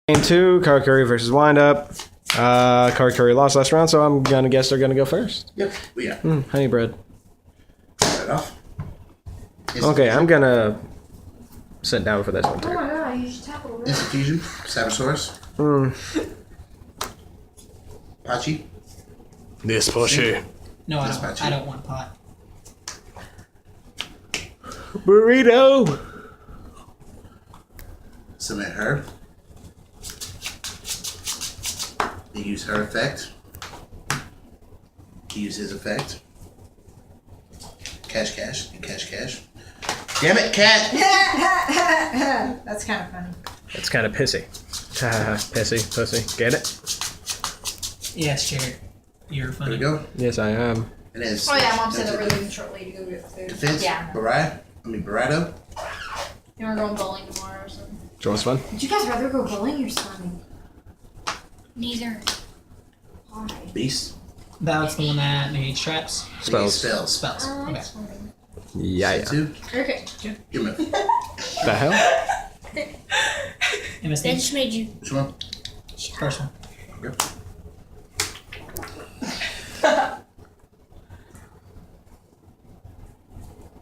Game 2, Karakuri versus Windup. Karakuri lost last round, so I'm gonna guess they're gonna go first. Yep. Yeah. Honey bread. Right off. Okay, I'm gonna sit down for this one Oh too. my god, you should tackle the Instant Fusion. Sabosaurus. Pachi. This Porsche. No, I That's don't. not I you. don't want pot. Burrito. Submit her. You use her effect. You use his effect. Cash, cash, and cash, cash. Damn it, cat! That's kind of funny. It's kind of pissy. Pissy, pussy. Get it? Yes, Jared. You're There funny. we go. Yes, I am. And then Oh yeah, Mom said that we're leaving shortly to go get food. Defense. Yeah. Barado. You wanna go bowling tomorrow or something? Do you want some fun? Would you guys rather go bowling or swimming? Neither. Why? Beast. That's the one that needs traps. Spells. Spells. Spells. I like Okay. swimming. Yeah. Two. Okay. Give me. The hell? They MSD. just made you. Which one? First one. Okay.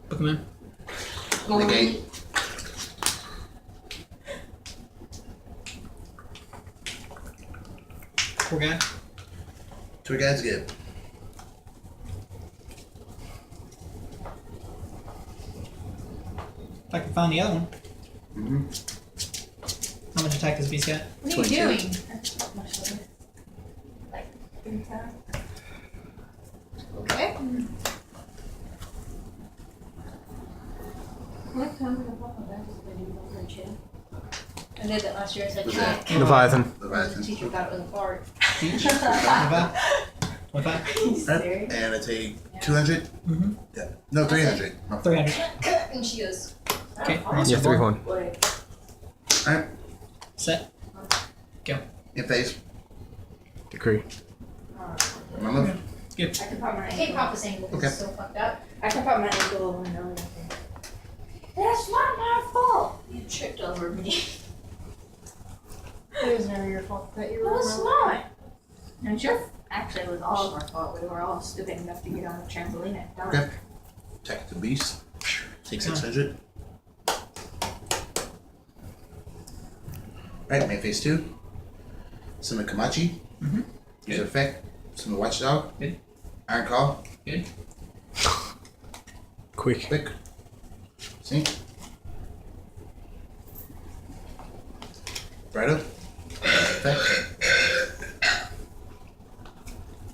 Book him in. Negate. Poor guy. Two guys good. If I can find the other one. Mm-hmm. How much attack does Beast got? What are you 22. doing? Like 3 times. Okay. What time did I pop my back? I did that last year. I said, Who's cat. that? Leviathan. The Leviathan. teacher thought it was a fart. Teach. What about? What about? He's Right. serious. And I take 200. Mm-hmm. Yeah. No, 300. Oh. 300. And she goes, Okay. Yeah, 3-1. Alright. Set. Go. In phase. Decree. My move. Good. I can pop my ankle. Pop this ankle because Okay. it's so fucked up. I can pop my ankle over my nose. That's not my fault. You tripped over me. It was never your fault that you were. No, it's not. And your actually it was all of our fault. We were all stupid enough to get on the trampoline at dark. Okay. Attack the beast. Take 600. Alright, main phase 2. Summon Kamachi. Mhm. Use effect. Summon Watchdog. Good. Iron Call. Good. Quick. Quick. Sink. Brighto. Effect.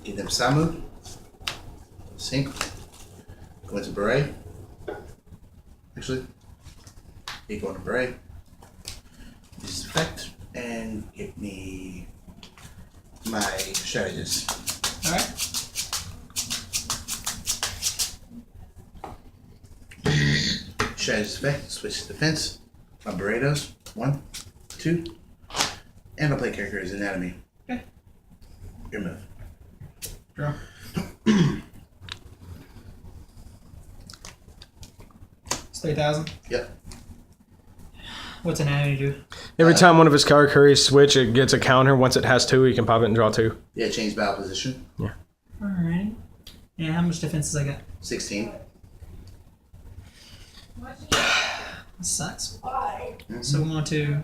Give them Samu. Sink. Go into Beret. Actually, you go into Beret. Use this effect and give me my strategist. Alright. Strategist effect. Switch to defense. My Beretos. 1, 2. And I'll play character as anatomy. Okay. Your move. Draw. It's 3,000. Yep. What's anatomy do? Every time one of his Karakuris switch, it gets a counter. Once it has 2, he can pop it and draw 2. Yeah, change battle position. Alright. And how much defenses I got? 16. This sucks. Mm-hmm. So we want to.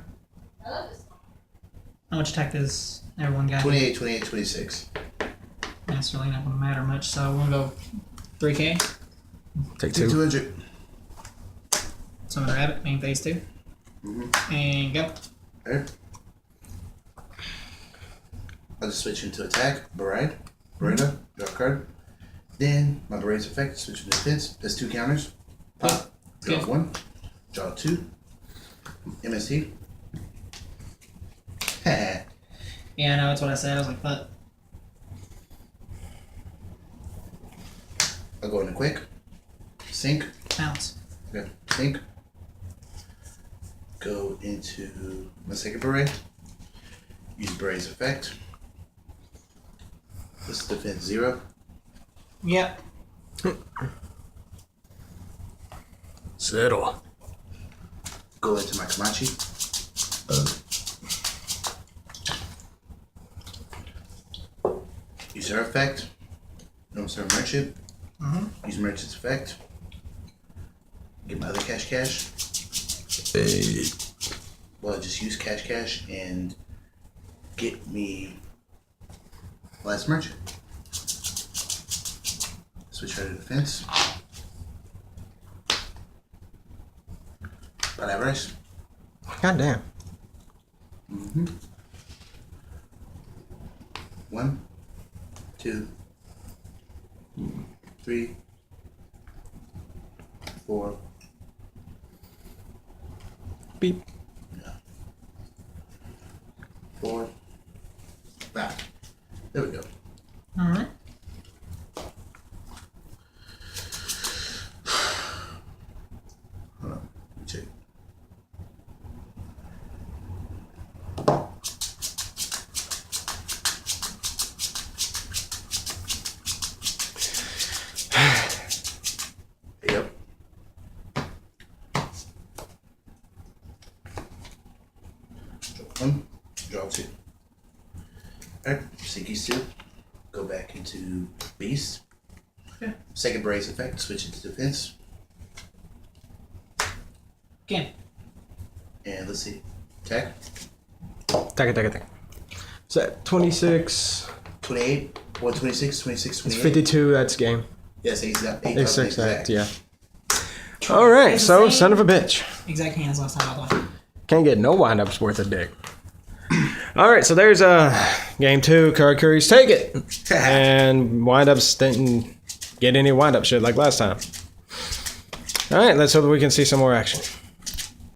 How much attack does everyone got? 28, 28, 26. That's really not going to matter much. So we'll go 3K. Take Take 2. 200. Summon Rabbit, main phase 2. Mm-hmm. And go. Alright. I'll just switch into attack. Beret. Beretta. Draw a card. Then my Beret's effect. Switch to defense. That's 2 counters. Pop. Draw Good. 1. Draw 2. MST. Haha. Yeah, I know, that's what I said. I was like, but. I'll go into quick. Sink. Bounce. Okay. Sink. Go into my second beret. Use Beret's effect. This is defense 0. Yep. Settle. Go into my Kamachi. Use her effect. Notice her merchant. Use merchant's effect. Get my other cash. Well, just use cash and get me last merchant. Switch her to defense. But I rest. God damn. 1, 2, 3, 4. Beep. 4, 5. There we go. Alright. Hold on. Let me check. Yep. Draw 1, draw 2. Alright, Sinky Steel. Go back into Beast. Okay. Second Brace effect, switch it to defense. Again. And let's see. Attack. Take it. So 26. 28, 126, 26, It's 28. 52. That's game. Yes, he's got 8 It's times 6 exact. yeah. All right, It's the so same. son of a bitch. Exact hands last time I played. Can't get no windups worth a dick. All right, so there's game 2. Karakuri's take it, and windups didn't get any windup shit like last time. All right, let's hope we can see some more action.